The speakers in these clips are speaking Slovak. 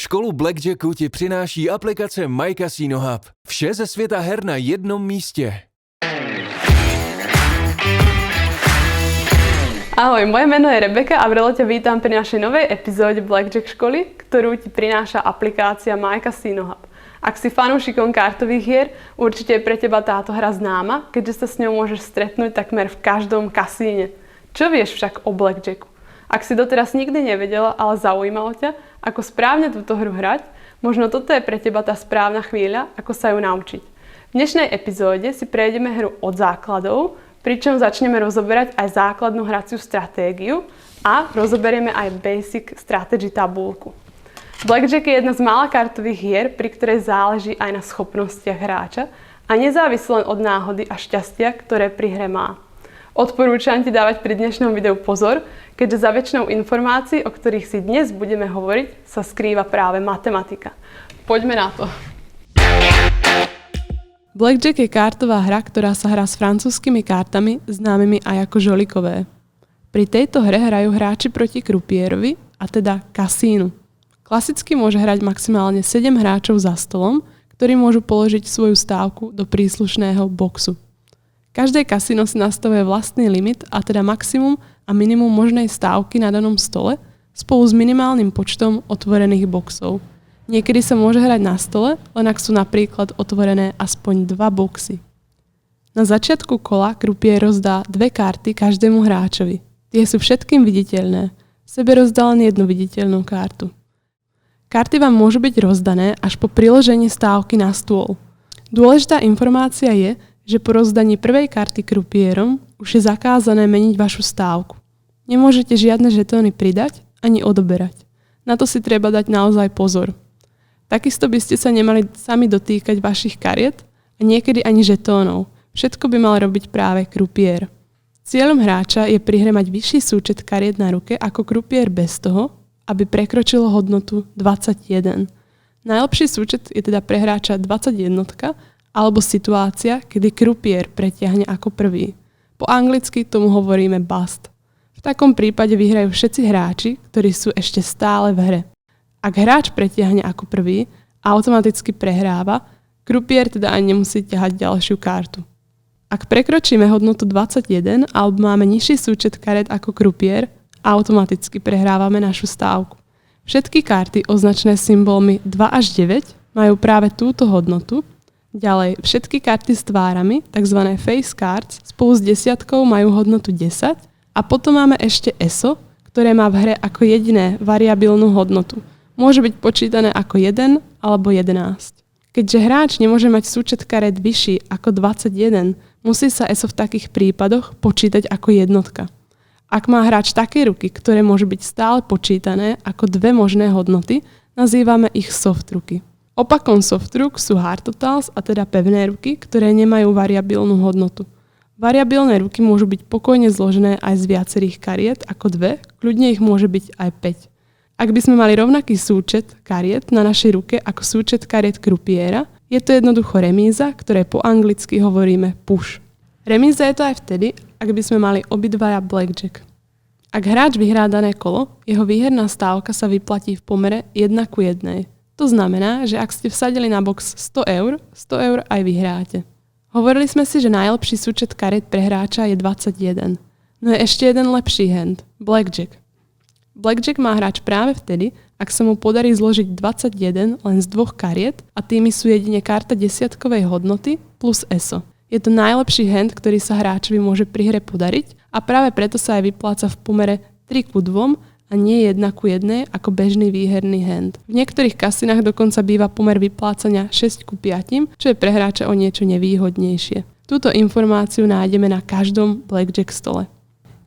Školu Blackjacku ti přináší aplikace My Casino Hub. Vše ze světa her na jednom místě. Ahoj, moje meno je Rebeka a vrelo ťa vítam pri našej novej epizóde Blackjack školy, ktorú ti prináša aplikácia My Casino Hub. Ak si fanúšikom kartových hier, určite je pre teba táto hra známa, keďže sa s ňou môžeš stretnúť takmer v každom kasíne. Čo vieš však o Blackjacku? Ak si doteraz nikdy nevedela, ale zaujímalo ťa, ako správne túto hru hrať, možno toto je pre teba tá správna chvíľa, ako sa ju naučiť. V dnešnej epizóde si prejdeme hru od základov, pričom začneme rozoberať aj základnú hraciu stratégiu a rozoberieme aj basic strategy tabulku. Blackjack je jedna z mála kartových hier, pri ktorej záleží aj na schopnostiach hráča a nezávisí len od náhody a šťastia, ktoré pri hre má. Odporúčam ti dávať pri dnešnom videu pozor, keďže za väčšinou informácií, o ktorých si dnes budeme hovoriť, sa skrýva práve matematika. Poďme na to. Blackjack je kartová hra, ktorá sa hrá s francúzskymi kartami, známymi aj ako žolikové. Pri tejto hre hrajú hráči proti krupierovi, a teda kasínu. Klasicky môže hrať maximálne 7 hráčov za stolom, ktorí môžu položiť svoju stávku do príslušného boxu. Každé kasíno si nastavuje vlastný limit, a teda maximum a minimum možnej stávky na danom stole spolu s minimálnym počtom otvorených boxov. Niekedy sa môže hrať na stole, len ak sú napríklad otvorené aspoň 2 boxy. Na začiatku kola krupier rozdá 2 karty každému hráčovi. Tie sú všetkým viditeľné. Sebe rozdá len jednu viditeľnú kartu. Karty vám môžu byť rozdané až po priložení stávky na stôl. Dôležitá informácia je, že po rozdaní prvej karty krupierom už je zakázané meniť vašu stávku. Nemôžete žiadne žetóny pridať ani odoberať. Na to si treba dať naozaj pozor. Takisto by ste sa nemali sami dotýkať vašich kariet a niekedy ani žetónov. Všetko by mal robiť práve krupier. Cieľom hráča je pri hre mať vyšší súčet kariet na ruke ako krupier bez toho, aby prekročilo hodnotu 21. Najlepší súčet je teda pre hráča 21 alebo situácia, kedy krupier pretiahne ako prvý. Po anglicky tomu hovoríme bust. V takom prípade vyhrajú všetci hráči, ktorí sú ešte stále v hre. Ak hráč pretiahne ako prvý, automaticky prehráva, krupier teda ani nemusí ťahať ďalšiu kartu. Ak prekročíme hodnotu 21 alebo máme nižší súčet kariet ako krupier, automaticky prehrávame našu stávku. Všetky karty označené symbolmi 2 až 9 majú práve túto hodnotu. Ďalej, všetky karty s tvárami, tzv. Face cards, spolu s desiatkou majú hodnotu 10 a potom máme ešte ESO, ktoré má v hre ako jediné variabilnú hodnotu. Môže byť počítané ako 1 alebo 11. Keďže hráč nemôže mať súčet kariet vyšší ako 21, musí sa ESO v takých prípadoch počítať ako jednotka. Ak má hráč také ruky, ktoré môžu byť stále počítané ako 2 možné hodnoty, nazývame ich soft ruky. Opakom soft ruk sú hard totals, a teda pevné ruky, ktoré nemajú variabilnú hodnotu. Variabilné ruky môžu byť pokojne zložené aj z viacerých kariet ako 2, kľudne ich môže byť aj 5. Ak by sme mali rovnaký súčet kariet na našej ruke ako súčet kariet krupiera, je to jednoducho remíza, ktoré po anglicky hovoríme push. Remíza je to aj vtedy, ak by sme mali obidvaja blackjack. Ak hráč vyhrá dané kolo, jeho výherná stávka sa vyplatí v pomere 1:1. To znamená, že ak ste vsadili na box 100 eur, 100 eur aj vyhráte. Hovorili sme si, že najlepší súčet kariet pre hráča je 21. No je ešte jeden lepší hand, blackjack. Blackjack má hráč práve vtedy, ak sa mu podarí zložiť 21 len z 2 kariet a tými sú jedine karta desiatkovej hodnoty plus ESO. Je to najlepší hand, ktorý sa hráčovi môže pri hre podariť a práve preto sa aj vypláca v pomere 3:2 a nie 1:1 ako bežný výherný hand. V niektorých kasinách dokonca býva pomer vyplácania 6:5, čo je pre hráča o niečo nevýhodnejšie. Túto informáciu nájdeme na každom blackjack stole.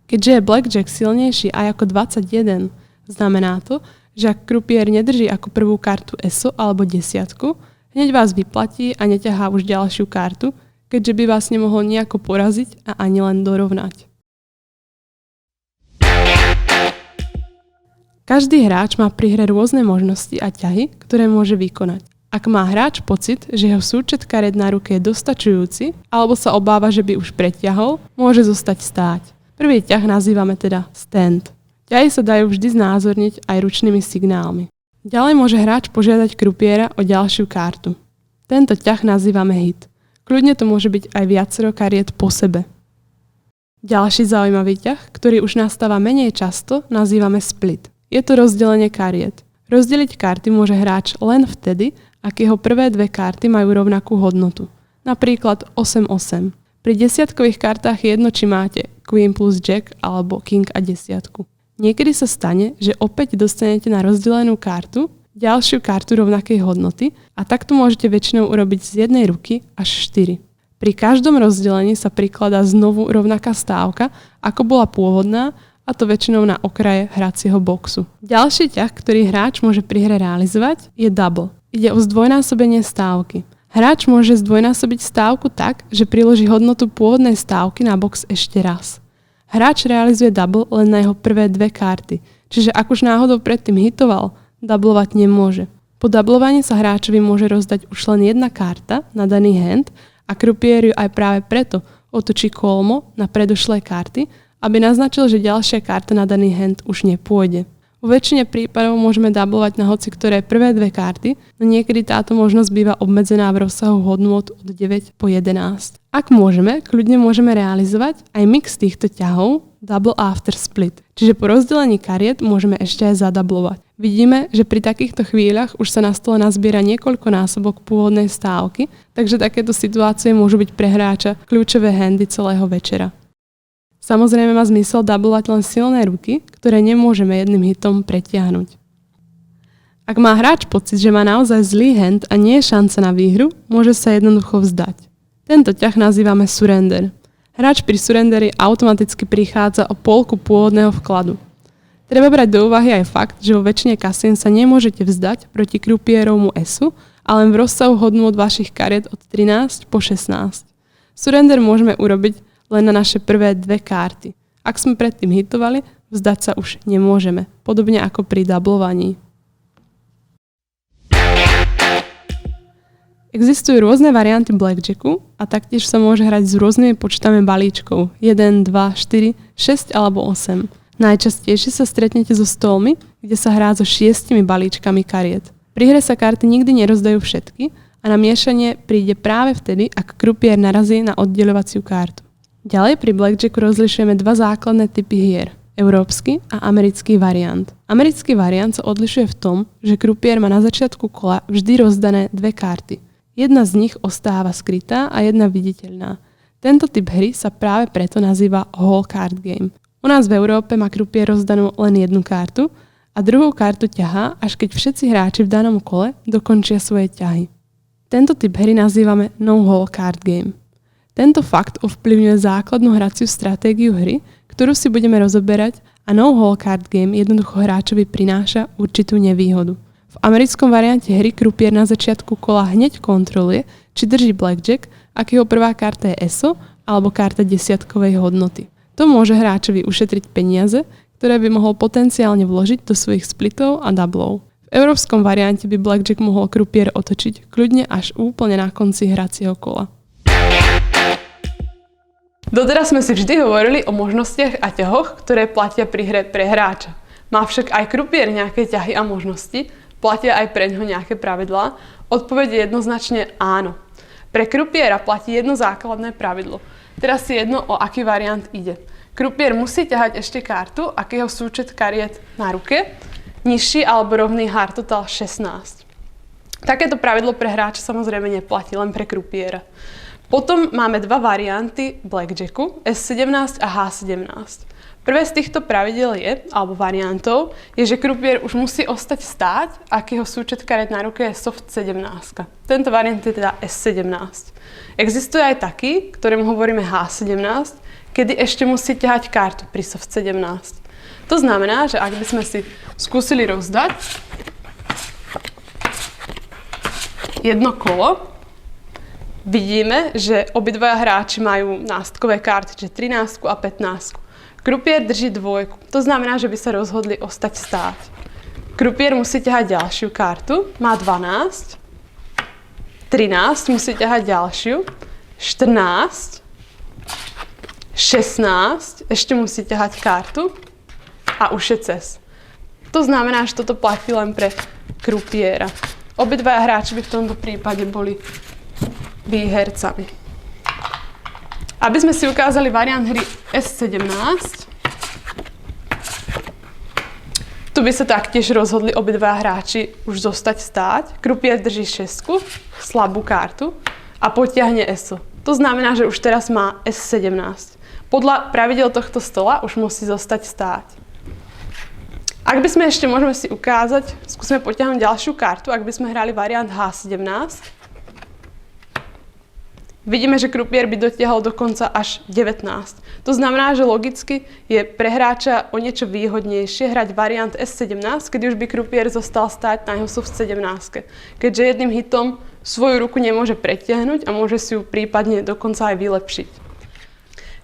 Keďže je blackjack silnejší aj ako 21, znamená to, že ak krupier nedrží ako prvú kartu ESO alebo desiatku, hneď vás vyplatí a neťahá už ďalšiu kartu, keďže by vás nemohol nejako poraziť a ani len dorovnať. Každý hráč má pri hre rôzne možnosti a ťahy, ktoré môže vykonať. Ak má hráč pocit, že jeho súčet kariet na ruke je dostačujúci alebo sa obáva, že by už pretiahol, môže zostať stáť. Prvý ťah nazývame teda stand. Ťahy sa dajú vždy znázorniť aj ručnými signálmi. Ďalej môže hráč požiadať krupiera o ďalšiu kartu. Tento ťah nazývame hit. Kľudne to môže byť aj viacero kariet po sebe. Ďalší zaujímavý ťah, ktorý už nastáva menej často, nazývame split. Je to rozdelenie kariet. Rozdeliť karty môže hráč len vtedy, ak jeho prvé dve karty majú rovnakú hodnotu. Napríklad 8-8. Pri desiatkových kartách je jedno, či máte Queen plus Jack alebo King a desiatku. Niekedy sa stane, že opäť dostanete na rozdelenú kartu ďalšiu kartu rovnakej hodnoty a takto môžete väčšinou urobiť z jednej ruky až 4. Pri každom rozdelení sa prikladá znovu rovnaká stávka, ako bola pôvodná, a to väčšinou na okraje hracieho boxu. Ďalší ťah, ktorý hráč môže pri hre realizovať, je double. Ide o zdvojnásobenie stávky. Hráč môže zdvojnásobiť stávku tak, že priloží hodnotu pôvodnej stávky na box ešte raz. Hráč realizuje double len na jeho prvé dve karty, čiže ak už náhodou predtým hitoval, doublovať nemôže. Po doublovaní sa hráčovi môže rozdať už len jedna karta na daný hand a krupier ju aj práve preto otočí kolmo na predošlé karty, aby naznačil, že ďalšia karta na daný hand už nepôjde. Vo väčšine prípadov môžeme doublovať na hoci ktoré prvé dve karty, no niekedy táto možnosť býva obmedzená v rozsahu hodnôt od 9 po 11. Ak môžeme, kľudne môžeme realizovať aj mix týchto ťahov double after split, čiže po rozdelení kariet môžeme ešte aj zadublovať. Vidíme, že pri takýchto chvíľach už sa na stole nazbiera niekoľko násobok pôvodnej stávky, takže takéto situácie môžu byť pre hráča kľúčové handy celého večera. Samozrejme má zmysel doublovať len silné ruky, ktoré nemôžeme jedným hitom pretiahnuť. Ak má hráč pocit, že má naozaj zlý hand a nie je šanca na výhru, môže sa jednoducho vzdať. Tento ťah nazývame surrender. Hráč pri surrenderi automaticky prichádza o polku pôvodného vkladu. Treba brať do úvahy aj fakt, že vo väčšine kasín sa nemôžete vzdať proti krupierovmu esu, ale len v rozsahu hodnôt vašich kariet od 13 po 16. Surrender môžeme urobiť len na naše prvé dve karty. Ak sme predtým hitovali, vzdať sa už nemôžeme, podobne ako pri doublovaní. Existujú rôzne varianty blackjacku a taktiež sa môže hrať s rôznymi počtami balíčkov 1, 2, 4, 6 alebo 8. Najčastejšie sa stretnete so stolmi, kde sa hrá so 6 balíčkami kariet. Pri hre sa karty nikdy nerozdajú všetky a na miešanie príde práve vtedy, ak krupier narazí na oddeľovaciu kartu. Ďalej pri blackjacku rozlišujeme dva základné typy hier. Európsky a americký variant. Americký variant sa odlišuje v tom, že krupier má na začiatku kola vždy rozdané dve karty. Jedna z nich ostáva skrytá a jedna viditeľná. Tento typ hry sa práve preto nazýva whole card game. U nás v Európe má krupier rozdanú len jednu kartu a druhú kartu ťahá, až keď všetci hráči v danom kole dokončia svoje ťahy. Tento typ hry nazývame no whole card game. Tento fakt ovplyvňuje základnú hraciu stratégiu hry, ktorú si budeme rozoberať a no whole card game jednoducho hráčovi prináša určitú nevýhodu. V americkom variante hry krupier na začiatku kola hneď kontroluje, či drží blackjack, ak jeho prvá karta je ESO alebo karta desiatkovej hodnoty. To môže hráčovi ušetriť peniaze, ktoré by mohol potenciálne vložiť do svojich splitov a doublov. V európskom variante by blackjack mohol krupier otočiť kľudne až úplne na konci hracieho kola. Doteraz sme si vždy hovorili o možnostiach a ťahoch, ktoré platia pri hre pre hráča. Má však aj krupier nejaké ťahy a možnosti? Platia aj pre ňoho nejaké pravidlá? Odpoveď je jednoznačne áno. Pre krupiera platí jedno základné pravidlo. Teraz si jedno, o aký variant ide. Krupier musí ťahať ešte kartu, ak jeho súčet kariet na ruke, nižší alebo rovný hard total 16. Takéto pravidlo pre hráča samozrejme neplatí, len pre krupiera. Potom máme dva varianty blackjacku, S17 a H17. Prvé z týchto pravidel je, alebo variantov, je, že krupier už musí ostať stáť, ak jeho súčet kariet na ruke je soft 17. Tento variant je teda S17. Existuje aj taký, ktorému hovoríme H17, kedy ešte musí ťahať kartu pri soft 17. To znamená, že ak by sme si skúsili rozdať jedno kolo, vidíme, že obidvaja hráči majú nástkové karty, čiže 13 a 15. Krupier drží dvojku. To znamená, že by sa rozhodli ostať stáť. Krupier musí ťahať ďalšiu kartu. Má 12. 13 musí ťahať ďalšiu. 14. 16. Ešte musí ťahať kartu. A už je cez. To znamená, že toto platí len pre krupiera. Obidvaja hráči by v tomto prípade boli výhercami. Aby sme si ukázali variant hry S17, tu by sa taktiež rozhodli obidvaja hráči už zostať stáť. Krupier drží 6, slabú kartu a potiahne ESO. To znamená, že už teraz má S17. Podľa pravidel tohto stola už musí zostať stáť. Ak by sme ešte, môžeme si ukázať, skúsime potiahnuť ďalšiu kartu, ak by sme hrali variant H17. Vidíme, že krupier by dotiahol dokonca až 19. To znamená, že logicky je pre hráča o niečo výhodnejšie hrať variant S17, keď už by krupier zostal stáť na jeho v 17. Keďže jedným hitom svoju ruku nemôže pretiahnuť a môže si ju prípadne dokonca aj vylepšiť.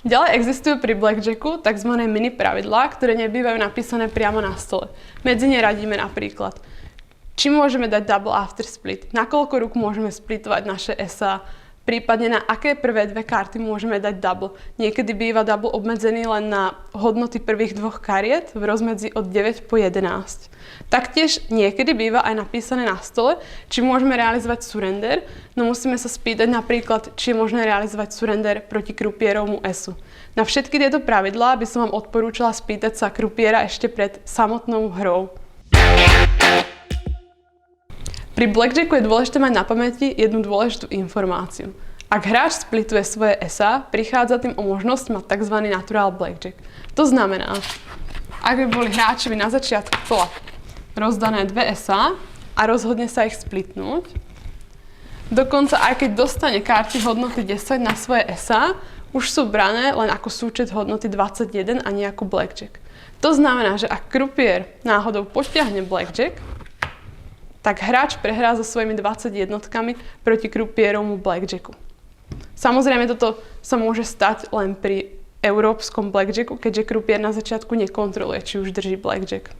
Ďalej existujú pri blackjacku tzv. Mini pravidlá, ktoré nebývajú napísané priamo na stole. Medzi ne radíme napríklad, či môžeme dať double after split, na koľko rúk môžeme splitovať naše SA, prípadne na aké prvé dve karty môžeme dať double. Niekedy býva double obmedzený len na hodnoty prvých dvoch kariet v rozmedzi od 9 po 11. Taktiež niekedy býva aj napísané na stole, či môžeme realizovať surrender, no musíme sa spýtať napríklad, či je možné realizovať surrender proti krupierovmu esu. Na všetky tieto pravidlá by som vám odporúčala spýtať sa krupiera ešte pred samotnou hrou. Pri blackjacku je dôležité mať na pamäti jednu dôležitú informáciu. Ak hráč splituje svoje SA, prichádza tým o možnosť mať tzv. Natural blackjack. To znamená, ak by boli hráčovi na začiatku kola rozdané dve SA a rozhodne sa ich splitnúť, dokonca aj keď dostane karty hodnoty 10 na svoje SA, už sú brané len ako súčet hodnoty 21 a nie ako blackjack. To znamená, že ak krupier náhodou potiahne blackjack, tak hráč prehrá so svojimi 20 jednotkami proti krupierovmu blackjacku. Samozrejme, toto sa môže stať len pri európskom blackjacku, keďže krupier na začiatku nekontroluje, či už drží blackjack.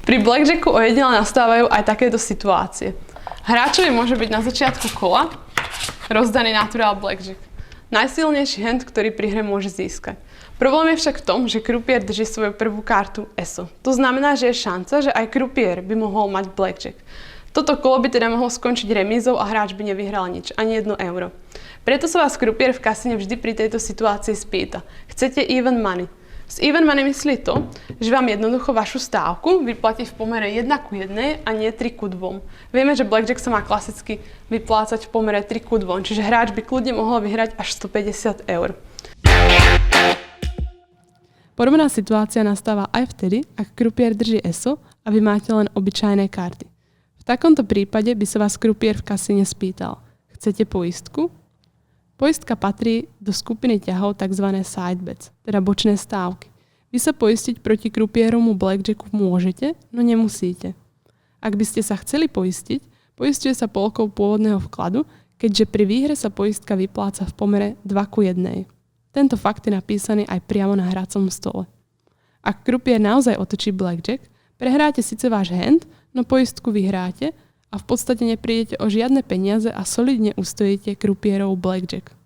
Pri blackjacku ojedinele nastávajú aj takéto situácie. Hráčovi môže byť na začiatku kola rozdaný natural blackjack. Najsilnejší hand, ktorý pri hre môže získať. Problém je však v tom, že krupier drží svoju prvú kartu ESO. To znamená, že je šanca, že aj krupier by mohol mať blackjack. Toto kolo by teda mohlo skončiť remízou a hráč by nevyhral nič, ani 1 euro. Preto sa vás krupier v kasíne vždy pri tejto situácii spýta. Chcete even money? S even money myslí to, že vám jednoducho vašu stávku vyplatí v pomere 1:1 a nie 3:2. Vieme, že blackjack sa má klasicky vyplácať v pomere 3:2, čiže hráč by kľudne mohol vyhrať až 150 eur. Podobná situácia nastáva aj vtedy, ak krupier drží ESO a vy máte len obyčajné karty. V takomto prípade by sa vás krupier v kasíne spýtal: chcete poistku? Poistka patrí do skupiny ťahov tzv. Side bets, teda bočné stávky. Vy sa poistiť proti krupierovmu blackjacku môžete, no nemusíte. Ak by ste sa chceli poistiť, poisťuje sa polkou pôvodného vkladu, keďže pri výhre sa poistka vypláca v pomere 2:1. Tento fakt je napísaný aj priamo na hracom stole. Ak krupier naozaj otočí blackjack, prehráte síce váš hand, no poistku vyhráte a v podstate neprídete o žiadne peniaze a solidne ustojíte krupierov blackjack.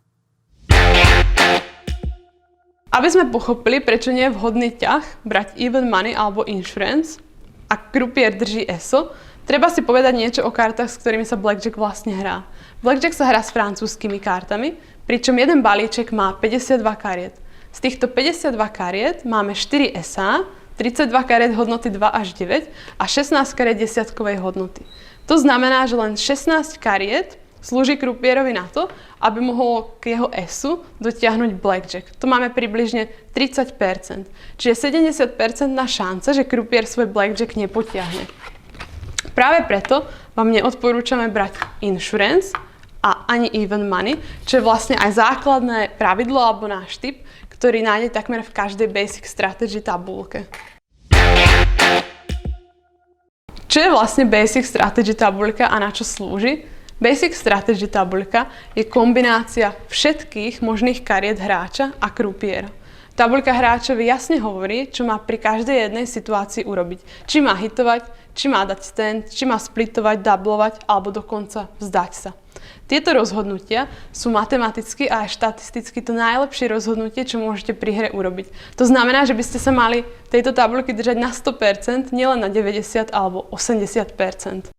Aby sme pochopili, prečo nie je vhodný ťah brať even money alebo insurance, ak krupier drží ESO, treba si povedať niečo o kartách, s ktorými sa blackjack vlastne hrá. Blackjack sa hrá s francúzskymi kartami, pričom jeden balíček má 52 kariet. Z týchto 52 kariet máme 4 SA, 32 kariet hodnoty 2 až 9 a 16 kariet desiatkovej hodnoty. To znamená, že len 16 kariet slúži krupierovi na to, aby mohol k jeho ESu dotiahnuť blackjack. To máme približne 30%. Čiže 70% šanca, že krupier svoj blackjack nepotiahne. Práve preto vám neodporúčame brať insurance a ani even money, čo je vlastne aj základné pravidlo alebo náš tip, ktorý nájde takmer v každej basic strategy tabulke. Čo je vlastne basic strategy tabuľka a na čo slúži? Basic strategy tabuľka je kombinácia všetkých možných kariet hráča a krupiera. Tabuľka hráčovi jasne hovorí, čo má pri každej jednej situácii urobiť. Či má hitovať, či má dať stand, či má splitovať, dublovať alebo dokonca vzdať sa. Tieto rozhodnutia sú matematicky a aj štatisticky to najlepšie rozhodnutie, čo môžete pri hre urobiť. To znamená, že by ste sa mali tejto tabuľky držať na 100%, nielen na 90 alebo 80%.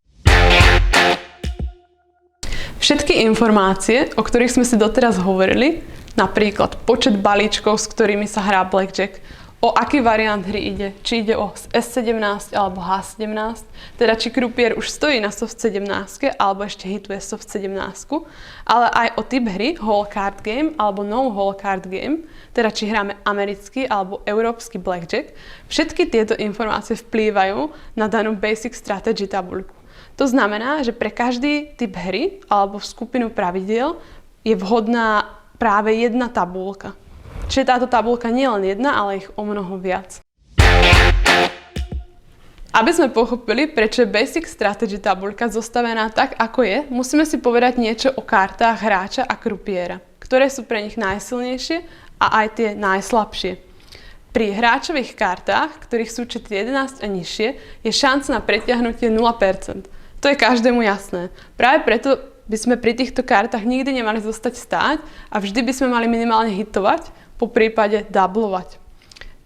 Všetky informácie, o ktorých sme si doteraz hovorili, napríklad počet balíčkov, s ktorými sa hrá blackjack, o aký variant hry ide, či ide o S17 alebo H17, teda či krupier už stojí na soft 17 alebo ešte hituje soft 17, ale aj o typ hry, whole card game alebo no whole card game, teda či hráme americký alebo európsky blackjack. Všetky tieto informácie vplývajú na danú basic strategy tabuľku. To znamená, že pre každý typ hry alebo skupinu pravidiel je vhodná práve jedna tabuľka. Čiže táto tabuľka nie je len jedna, ale ich o mnoho viac. Aby sme pochopili, prečo je Basic Strategy tabuľka zostavená tak, ako je, musíme si povedať niečo o kartách hráča a krupiera, ktoré sú pre nich najsilnejšie a aj tie najslabšie. Pri hráčových kartách, ktorých súčet 11 a nižšie, je šanca na pretiahnutie 0%. To je každému jasné. Práve preto by sme pri týchto kartách nikdy nemali zostať stáť a vždy by sme mali minimálne hitovať, po prípade doublovať.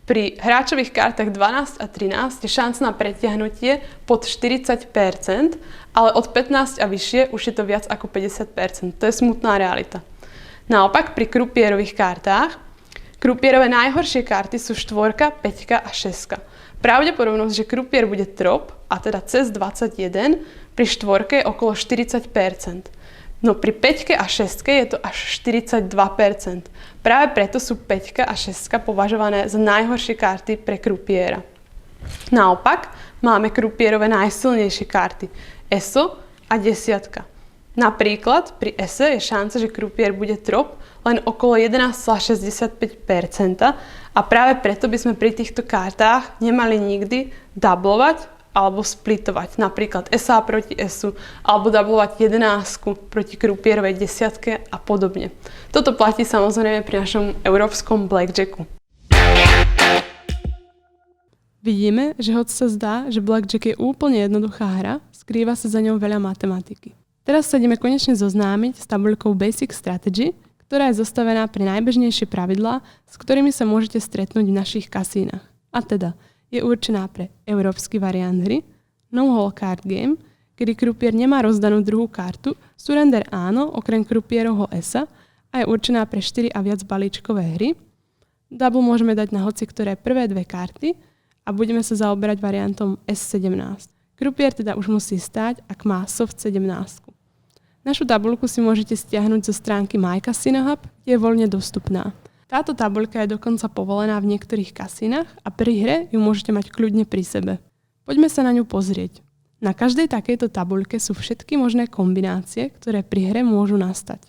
Pri hráčových kartách 12 a 13 je šanca na pretiahnutie pod 40%, ale od 15 a vyššie už je to viac ako 50%. To je smutná realita. Naopak pri krupierových kartách, krupierové najhoršie karty sú 4, 5 a 6. Pravdepodobnosť, že krupier bude trop, a teda cez 21, pri 4 je okolo 40%. No pri 5 a 6 je to až 42%. Práve preto sú 5 a 6 považované za najhoršie karty pre krupiera. Naopak máme krupierové najsilnejšie karty ESO a 10. Napríklad pri ESO je šanca, že krupier bude trop len okolo 11,65% a práve preto by sme pri týchto kartách nemali nikdy doublovať alebo splitovať, napríklad SA proti SU, alebo doublovať 11 proti krupierovej 10 a podobne. Toto platí samozrejme pri našom európskom blackjacku. Vidíme, že hoď sa zdá, že blackjack je úplne jednoduchá hra, skrýva sa za ňou veľa matematiky. Teraz sa ideme konečne zoznámiť s tabuľkou Basic Strategy, ktorá je zostavená pre najbežnejšie pravidlá, s ktorými sa môžete stretnúť v našich kasínach. A teda je určená pre európsky variant hry, no whole card game, kedy krupier nemá rozdanú druhú kartu, surrender áno, okrem krupierovho ESA, a je určená pre 4 a viac balíčkové hry. Double môžeme dať na hoci ktoré prvé dve karty a budeme sa zaoberať variantom S17. Krupier teda už musí stáť, ak má soft 17. Našu tabuľku si môžete stiahnuť zo stránky My Casino Hub, kde je voľne dostupná. Táto tabuľka je dokonca povolená v niektorých kasínach a pri hre ju môžete mať kľudne pri sebe. Poďme sa na ňu pozrieť. Na každej takejto tabuľke sú všetky možné kombinácie, ktoré pri hre môžu nastať.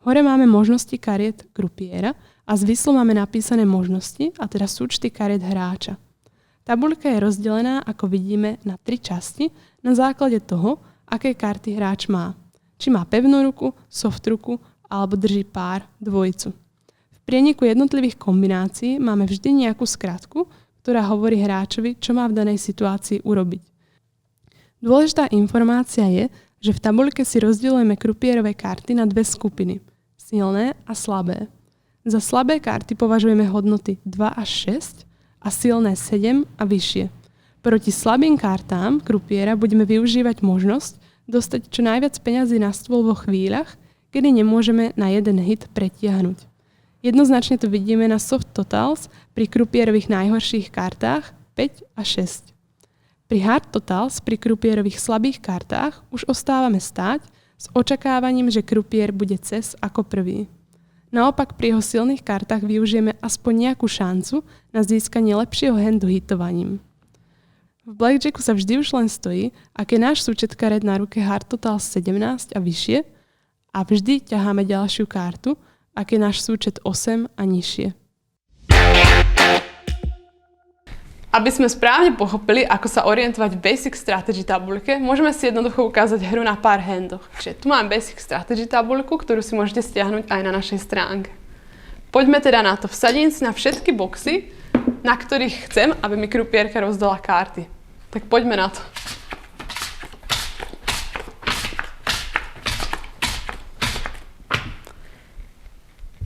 Hore máme možnosti kariet krupiera a zvislo máme napísané možnosti, a teda súčty kariet hráča. Tabuľka je rozdelená, ako vidíme, na 3 časti na základe toho, aké karty hráč má. Či má pevnú ruku, soft ruku alebo drží pár, dvojicu. V prieniku jednotlivých kombinácií máme vždy nejakú skratku, ktorá hovorí hráčovi, čo má v danej situácii urobiť. Dôležitá informácia je, že v tabuľke si rozdeľujeme krupierové karty na dve skupiny, silné a slabé. Za slabé karty považujeme hodnoty 2 až 6 a silné 7 a vyššie. Proti slabým kartám krupiera budeme využívať možnosť dostať čo najviac peňazí na stôl vo chvíľach, kedy nemôžeme na jeden hit pretiahnuť. Jednoznačne to vidíme na soft totals pri krupierových najhorších kartách 5 a 6. Pri hard totals pri krupierových slabých kartách už ostávame stáť s očakávaním, že krupier bude cez ako prvý. Naopak pri jeho silných kartách využijeme aspoň nejakú šancu na získanie lepšieho handu hitovaním. V blackjacku sa vždy už len stojí, ak je náš súčet kariet na ruke hard totals 17 a vyššie a vždy ťaháme ďalšiu kartu, ak je náš súčet 8 a nižšie. Aby sme správne pochopili, ako sa orientovať v Basic Strategy tabuľke, môžeme si jednoducho ukázať hru na pár handoch. Čiže tu mám Basic Strategy tabuľku, ktorú si môžete stiahnuť aj na našej stránke. Poďme teda na to. Vsadím si na všetky boxy, na ktorých chcem, aby mi krupierka rozdala karty. Tak poďme na to.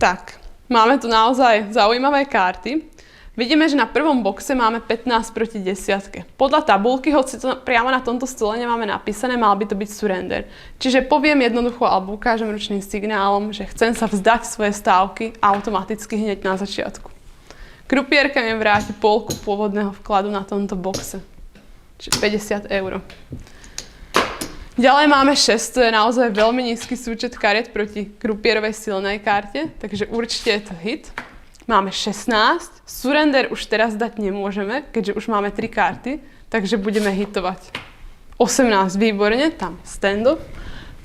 Tak, máme tu naozaj zaujímavé karty. Vidíme, že na prvom boxe máme 15 proti 10. Podľa tabulky, hoci to priamo na tomto stole nemáme napísané, mal by to byť surrender. Čiže poviem jednoducho alebo ukážem ručným signálom, že chcem sa vzdať svoje stávky automaticky hneď na začiatku. Krupierka mi vráti polku pôvodného vkladu na tomto boxe. Čiže 50 €. Ďalej máme 6, to je naozaj veľmi nízky súčet kariet proti krupierovej silnej karte, takže určite je to hit. Máme 16, surrender už teraz dať nemôžeme, keďže už máme 3 karty, takže budeme hitovať. 18, výborne, tam stand-up.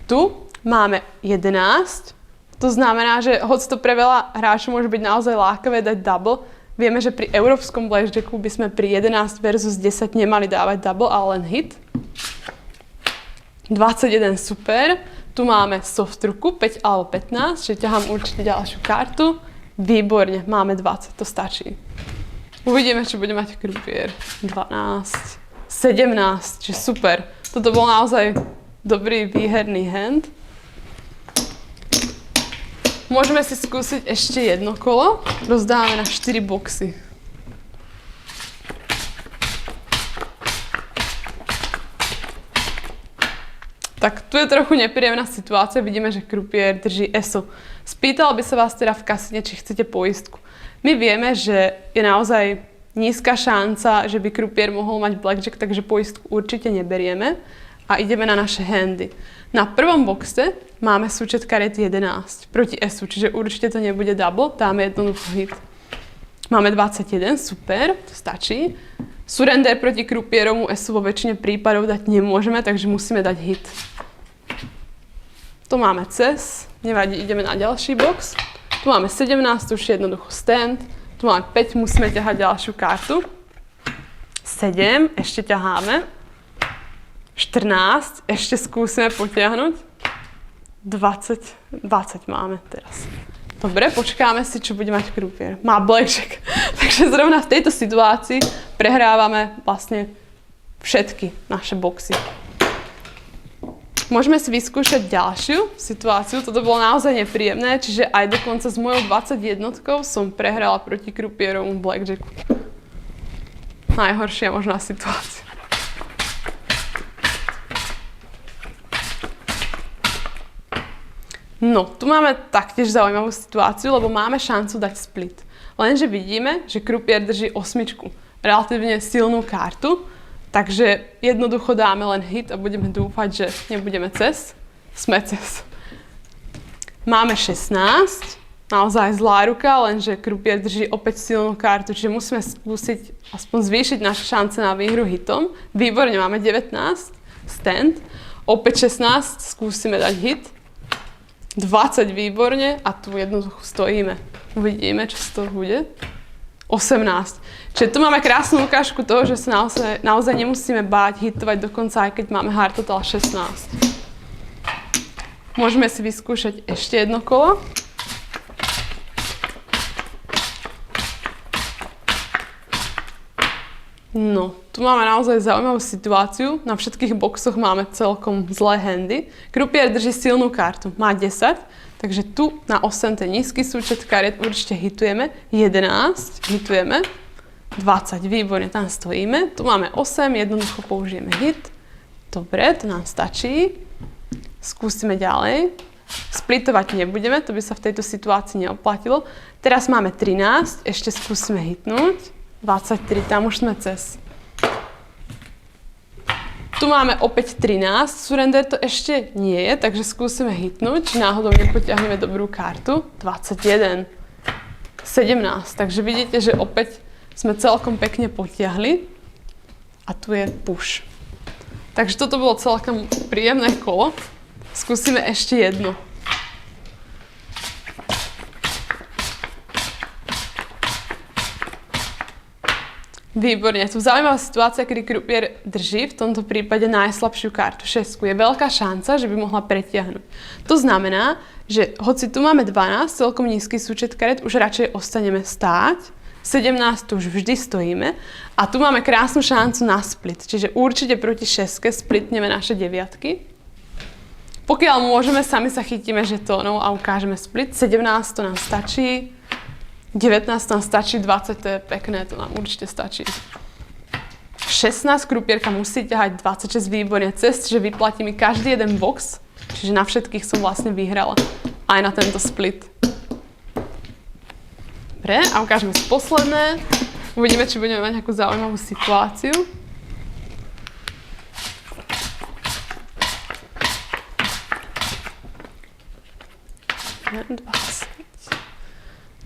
Tu máme 11, to znamená, že hoď to pre veľa hráčov môže byť naozaj lákavé dať double, vieme, že pri európskom blackjacku by sme pri 11 versus 10 nemali dávať double, ale len hit. 21, super. Tu máme soft ruku, 5 alebo 15, čiže ťahám určite ďalšiu kartu. Výborne, máme 20, to stačí. Uvidíme, čo bude mať krupier. 12, 17, čiže super. Toto bol naozaj dobrý výherný hand. Môžeme si skúsiť ešte jedno kolo. Rozdávame na 4 boxy. Tak tu je trochu nepríjemná situácia, vidíme, že krupier drží ESO. Spýtal by sa vás teda v kasine, či chcete poistku. My vieme, že je naozaj nízka šanca, že by krupier mohol mať blackjack, takže poistku určite neberieme a ideme na naše handy. Na prvom boxe máme súčet kariet 11 proti ESu, čiže určite to nebude double, dáme jednoducho hit. Máme 21, super, to stačí. Surrender proti krupieromu ESu vo väčšine prípadov dať nemôžeme, takže musíme dať hit. Tu máme cez, nevadí, ideme na ďalší box. Tu máme 17, už jednoducho stand. Tu máme 5, musíme ťahať ďalšiu kartu. 7, ešte ťaháme. 14, ešte skúsime potiahnuť. 20 máme teraz. Dobre, počkáme si, čo bude mať krupier. Má blackjack. Takže zrovna v tejto situácii prehrávame vlastne všetky naše boxy. Môžeme si vyskúšať ďalšiu situáciu. Toto bolo naozaj nepríjemné, čiže aj dokonca s mojou 21 som prehrala proti krupierovu blackjacku. Najhoršia možná situácia. No, tu máme taktiež zaujímavú situáciu, lebo máme šancu dať split. Lenže vidíme, že krupier drží 8, relatívne silnú kartu, takže jednoducho dáme len hit a budeme dúfať, že nebudeme cez. Sme cez. Máme 16, naozaj zlá ruka, lenže krupier drží opäť silnú kartu, čiže musíme skúsiť aspoň zvýšiť naše šance na výhru hitom. Výborne, máme 19, stand, opäť 16, skúsime dať hit. 20, výborne, a tu jednoducho stojíme. Uvidíme, čo z toho bude. 18. Čiže tu máme krásnu ukážku toho, že sa naozaj nemusíme báť hitovať dokonca, aj keď máme hard total 16. Môžeme si vyskúšať ešte jedno kolo. No, tu máme naozaj zaujímavú situáciu. Na všetkých boxoch máme celkom zlé handy. Krupier drží silnú kartu, má 10, takže tu na 8 ten nízky súčet kariet určite hitujeme. 11, hitujeme. 20, výborne, tam stojíme. Tu máme 8, jednoducho použijeme hit. Dobre, to nám stačí. Skúsime ďalej. Splitovať nebudeme, to by sa v tejto situácii neoplatilo. Teraz máme 13, ešte skúsime hitnúť. 23, tam už sme cez. Tu máme opäť 13, surrender to ešte nie je, takže skúsime hitnúť, či náhodou nepotiahneme dobrú kartu. 21, 17, takže vidíte, že opäť sme celkom pekne potiahli a tu je push. Takže toto bolo celkom príjemné kolo. Skúsime ešte jedno. Výborne. Tu zaujímavá situácia, kedy krupier drží v tomto prípade najslabšiu kartu 6. Je veľká šanca, že by mohla pretiahnuť. To znamená, že hoci tu máme 12, celkom nízky súčet kariet, už radšej ostaneme stáť. 17 tu už vždy stojíme a tu máme krásnu šancu na split. Čiže určite proti 6 splitneme naše deviatky. Pokiaľ môžeme, sami sa chytíme žetónov a ukážeme split. 17 to nám stačí, 19 nám stačí, 20 to je pekné, to nám určite stačí. 16 krupierka musí ťahať, 26 výborne, cez, že vyplatí mi každý jeden box, čiže na všetkých som vlastne vyhrala. Aj na tento split. Dobre, a ukážeme si posledné. Uvidíme, či budeme mať nejakú zaujímavú situáciu.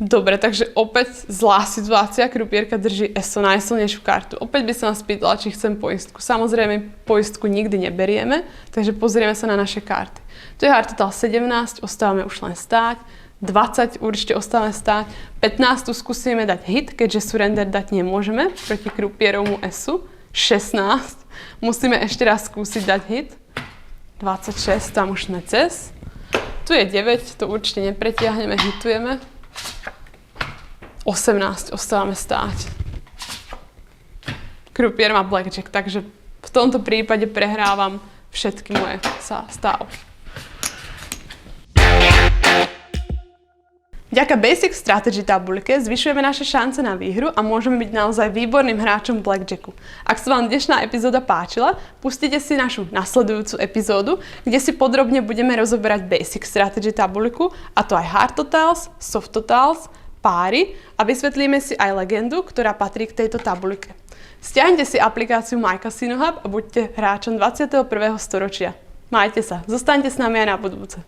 Dobre, takže opäť zlá situácia, krupierka drží ESO, najsilnejšiu kartu. Opäť by som vás pýtala, či chcem poistku. Samozrejme, poistku nikdy neberieme, takže pozrieme sa na naše karty. Tu je hard total 17, ostávame už len stáť. 20 určite ostávame stáť. 15 skúsime dať hit, keďže surrender dať nemôžeme proti krupierovmu ESu. 16 musíme ešte raz skúsiť dať hit. 26, tam už sme cez. Tu je 9, to určite nepretiahneme, hitujeme. 18, ostávame stáť. Krupier má blackjack, takže v tomto prípade prehrávam všetky moje stav. Vďaka Basic Strategy tabulke zvyšujeme naše šance na výhru a môžeme byť naozaj výborným hráčom blackjacku. Ak sa vám dnešná epizóda páčila, pustite si našu nasledujúcu epizódu, kde si podrobne budeme rozoberať Basic Strategy tabuľku, a to aj hard totals, soft totals, páry, a vysvetlíme si aj legendu, ktorá patrí k tejto tabuľke. Stiahnite si aplikáciu My Casino Hub a buďte hráčom 21. storočia. Majte sa, zostaňte s nami aj na budúce.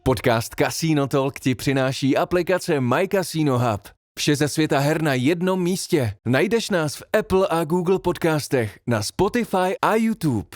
Podcast Casino Talk ti přináší aplikace My Casino Hub. Vše ze světa her na jednom místě. Najdeš nás v Apple a Google podcastech, na Spotify a YouTube.